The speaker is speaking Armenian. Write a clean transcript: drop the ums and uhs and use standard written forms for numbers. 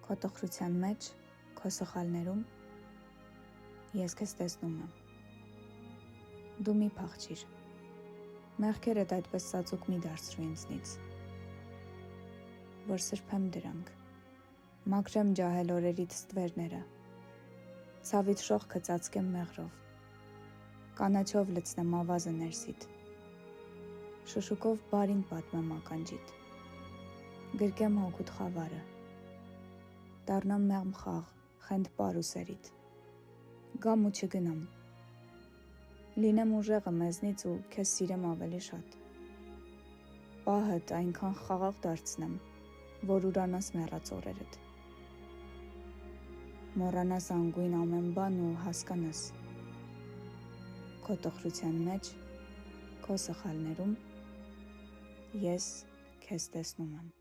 Քո տխրության մեջ, քո սխալներում ես քեզ տեսնում եմ։ Դու մի փախչիր։ Մեղքերդ այդպես ծածուկ մի դարձրու ինձնից, որ սրբեմ դրանք, մաքրեմ ջահել օրերից ստվերները, ցավից շողքը ծածկեմ մեղրով, կանաչով լցնեմ ավազը ներսիդ, շշուկով բարին պատմեմ ականջիդ, գրկեմ հոգուտ խավարը, դառնամ մեղմ խաղ, խենթ պար ուսերիդ, գամ ու չգնամ, լինեմ ուժեղը մեզնից ու քեզ սիրեմ ավելի շատ, պահդ այնքան խաղաղ դարձնեմ, որ ուրանաս մեռած օրերդ, մոռանաս անգույն ամեն բան ու հասկանաս, քո տխրության մեջ, քո սխալներում ես քեզ տեսնում եմ։